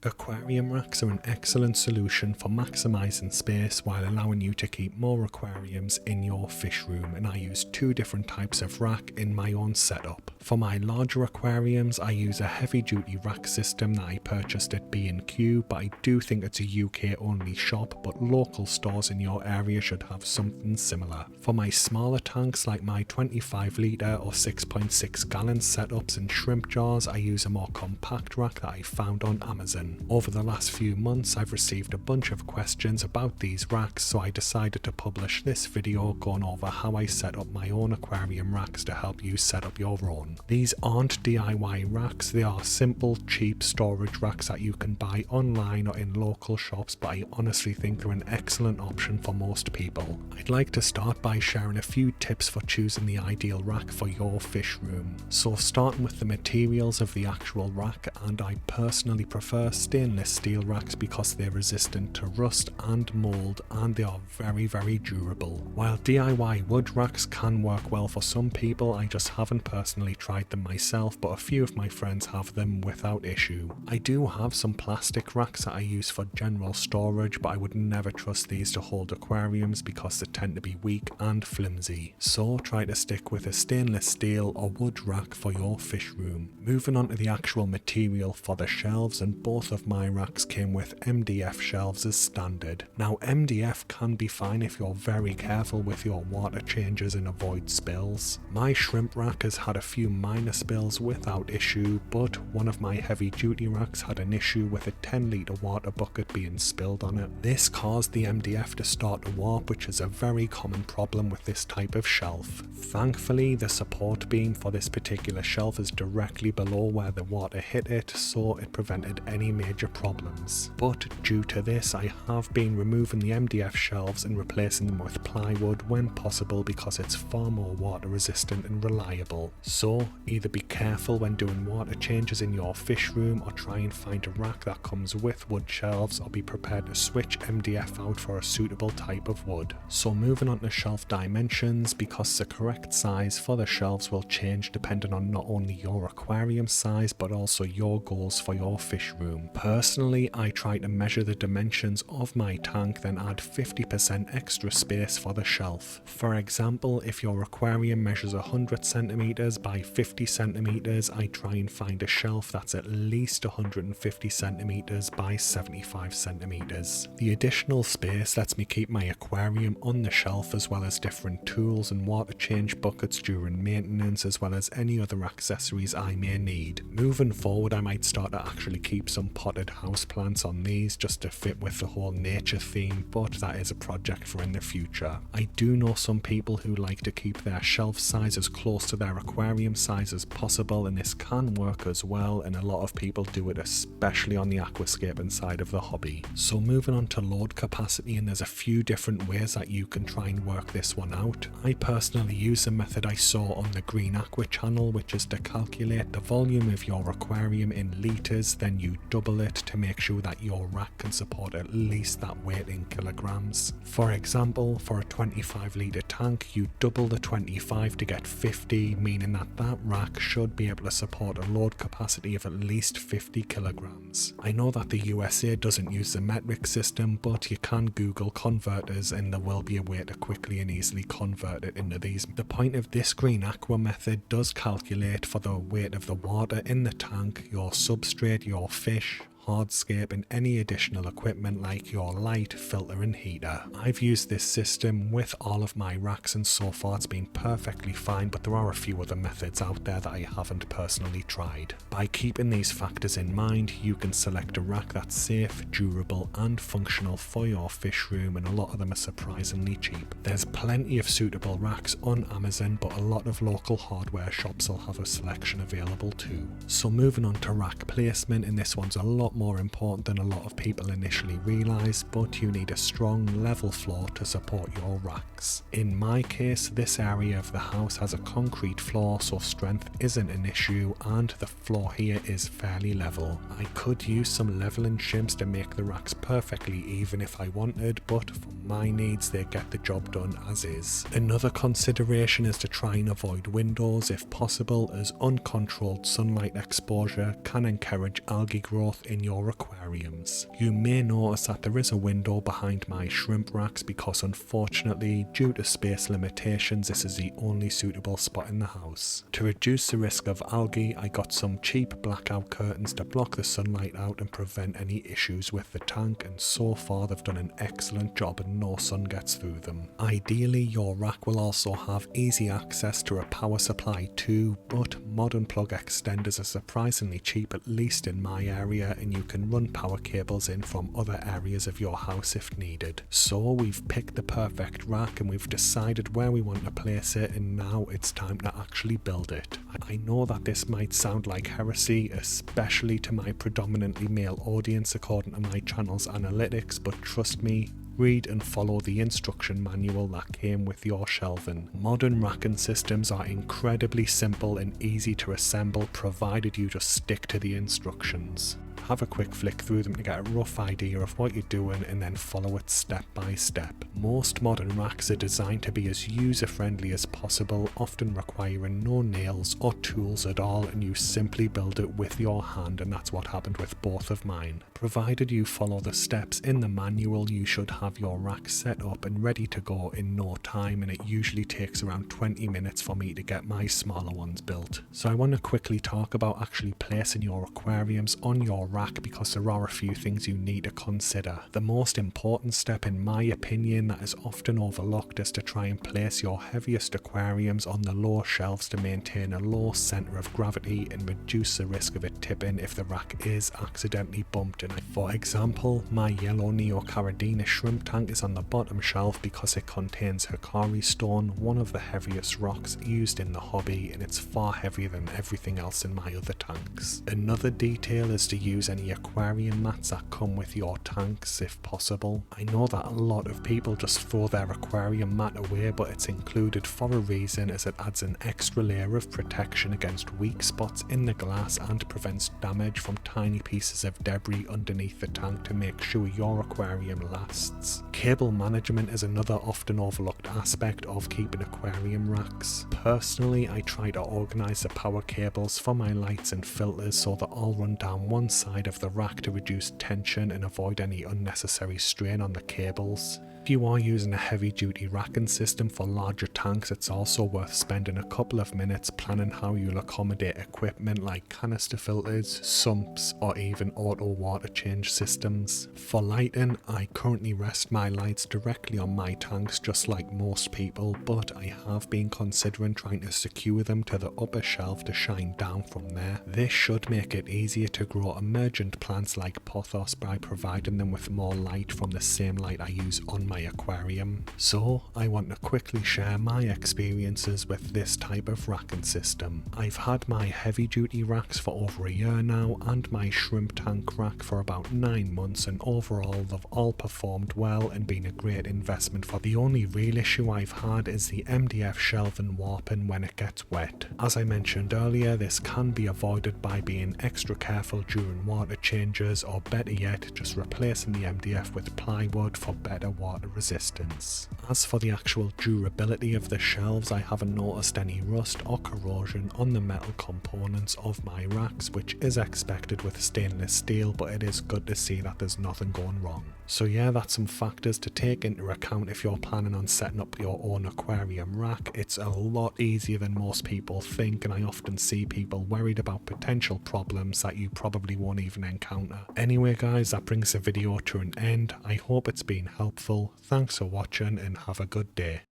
Aquarium racks are an excellent solution for maximising space while allowing you to keep more aquariums in your fish room, and I use two different types of rack in my own setup. For my larger aquariums I use a heavy duty rack system that I purchased at B&Q, but I do think it's a UK only shop, but local stores in your area should have something similar. For my smaller tanks like my 25 litre or 6.6 gallon setups and shrimp jars, I use a more compact rack that I found on Amazon. Over the last few months I've received a bunch of questions about these racks, so I decided to publish this video going over how I set up my own aquarium racks to help you set up your own. These aren't DIY racks, they are simple cheap storage racks that you can buy online or in local shops, but I honestly think they're an excellent option for most people. I'd like to start by sharing a few tips for choosing the ideal rack for your fish room. So starting with the materials of the actual rack, and I personally prefer stainless steel racks because they're resistant to rust and mold, and they are very durable. While DIY wood racks can work well for some people, I just haven't personally tried them myself, but a few of my friends have them without issue. I do have some plastic racks that I use for general storage, but I would never trust these to hold aquariums because they tend to be weak and flimsy. So try to stick with a stainless steel or wood rack for your fish room. Moving on to the actual material for the shelves, and both of my racks came with MDF shelves as standard. Now MDF can be fine if you're very careful with your water changes and avoid spills. My shrimp rack has had a few minor spills without issue, but one of my heavy duty racks had an issue with a 10 litre water bucket being spilled on it. This caused the MDF to start to warp, which is a very common problem with this type of shelf. Thankfully the support beam for this particular shelf is directly below where the water hit it, so it prevented any major problems. But due to this I have been removing the MDF shelves and replacing them with plywood when possible because it's far more water resistant and reliable. So either be careful when doing water changes in your fish room, or try and find a rack that comes with wood shelves, or be prepared to switch MDF out for a suitable type of wood. So moving on to shelf dimensions, because the correct size for the shelves will change depending on not only your aquarium size but also your goals for your fish room. Personally, I try to measure the dimensions of my tank, then add 50% extra space for the shelf. For example, if your aquarium measures 100 centimeters by 50 centimeters, I try and find a shelf that's at least 150 centimeters by 75 centimeters. The additional space lets me keep my aquarium on the shelf, as well as different tools and water change buckets during maintenance, as well as any other accessories I may need. Moving forward I might start to actually keep some potted houseplants on these just to fit with the whole nature theme, but that is a project for in the future. I do know some people who like to keep their shelf size as close to their aquarium size as possible, and this can work as well, and a lot of people do it, especially on the aquascaping side of the hobby. So moving on to load capacity, and there's a few different ways that you can try and work this one out. I personally use a method I saw on the Green Aqua channel, which is to calculate the volume of your aquarium in litres, then you double it to make sure that your rack can support at least that weight in kilograms. For example, for a 25 litre tank you double the 25 to get 50, meaning that that rack should be able to support a load capacity of at least 50 kilograms. I know that the USA doesn't use the metric system, but you can Google converters and there will be a way to quickly and easily convert it into these. The point of this Green Aqua method does calculate for the weight of the water in the tank, your substrate, your fish, hardscape, and any additional equipment like your light, filter and heater. I've used this system with all of my racks and so far it's been perfectly fine, but there are a few other methods out there that I haven't personally tried. By keeping these factors in mind, you can select a rack that's safe, durable and functional for your fish room, and a lot of them are surprisingly cheap. There's plenty of suitable racks on Amazon, but a lot of local hardware shops will have a selection available too. So moving on to rack placement, and this one's a lot more important than a lot of people initially realise, but you need a strong level floor to support your racks. In my case, this area of the house has a concrete floor, so strength isn't an issue, and the floor here is fairly level. I could use some leveling shims to make the racks perfectly even if I wanted, but for my needs they get the job done as is. Another consideration is to try and avoid windows if possible, as uncontrolled sunlight exposure can encourage algae growth in your aquariums. You may notice that there is a window behind my shrimp racks because unfortunately, due to space limitations, this is the only suitable spot in the house. To reduce the risk of algae, I got some cheap blackout curtains to block the sunlight out and prevent any issues with the tank, and so far they've done an excellent job and no sun gets through them. Ideally, your rack will also have easy access to a power supply too, but modern plug extenders are surprisingly cheap, at least in my area, and you can run power cables in from other areas of your house if needed. So we've picked the perfect rack and we've decided where we want to place it, and now it's time to actually build it. I know that this might sound like heresy, especially to my predominantly male audience according to my channel's analytics, but trust me, read and follow the instruction manual that came with your shelving. Modern racking systems are incredibly simple and easy to assemble provided you just stick to the instructions. Have a quick flick through them to get a rough idea of what you're doing and then follow it step by step. Most modern racks are designed to be as user friendly as possible, often requiring no nails or tools at all, and you simply build it with your hand, and that's what happened with both of mine. Provided you follow the steps in the manual, you should have your rack set up and ready to go in no time, and it usually takes around 20 minutes for me to get my smaller ones built. So I want to quickly talk about actually placing your aquariums on your rack because there are a few things you need to consider. The most important step in my opinion that is often overlooked is to try and place your heaviest aquariums on the lower shelves to maintain a low centre of gravity and reduce the risk of it tipping if the rack is accidentally bumped. And for example, my yellow Neocaridina shrimp tank is on the bottom shelf because it contains Hikari stone, one of the heaviest rocks used in the hobby, and it's far heavier than everything else in my other tanks. Another detail is to use any aquarium mats that come with your tanks if possible. I know that a lot of people just throw their aquarium mat away, but it's included for a reason, as it adds an extra layer of protection against weak spots in the glass and prevents damage from tiny pieces of debris underneath the tank to make sure your aquarium lasts. Cable management is another often overlooked aspect of keeping aquarium racks. Personally, I try to organise the power cables for my lights and filters so that all run down one side of the rack to reduce tension and avoid any unnecessary strain on the cables. If you are using a heavy duty racking system for larger tanks, it's also worth spending a couple of minutes planning how you'll accommodate equipment like canister filters, sumps, or even auto water change systems. For lighting, I currently rest my lights directly on my tanks just like most people, but I have been considering trying to secure them to the upper shelf to shine down from there. This should make it easier to grow emergent plants like pothos by providing them with more light from the same light I use on my aquarium. So I want to quickly share my experiences with this type of racking system. I've had my heavy duty racks for over a year now and my shrimp tank rack for about 9 months, and overall they've all performed well and been a great investment. For the only real issue I've had is the MDF shelving warping when it gets wet. As I mentioned earlier, this can be avoided by being extra careful during water changes, or better yet, just replacing the MDF with plywood for better water resistance. As for the actual durability of the shelves, I haven't noticed any rust or corrosion on the metal components of my racks, which is expected with stainless steel, but it is good to see that there's nothing going wrong. So yeah, that's some factors to take into account if you're planning on setting up your own aquarium rack. It's a lot easier than most people think, and I often see people worried about potential problems that you probably won't even encounter. Anyway guys, that brings the video to an end. I hope it's been helpful. Thanks for watching and have a good day.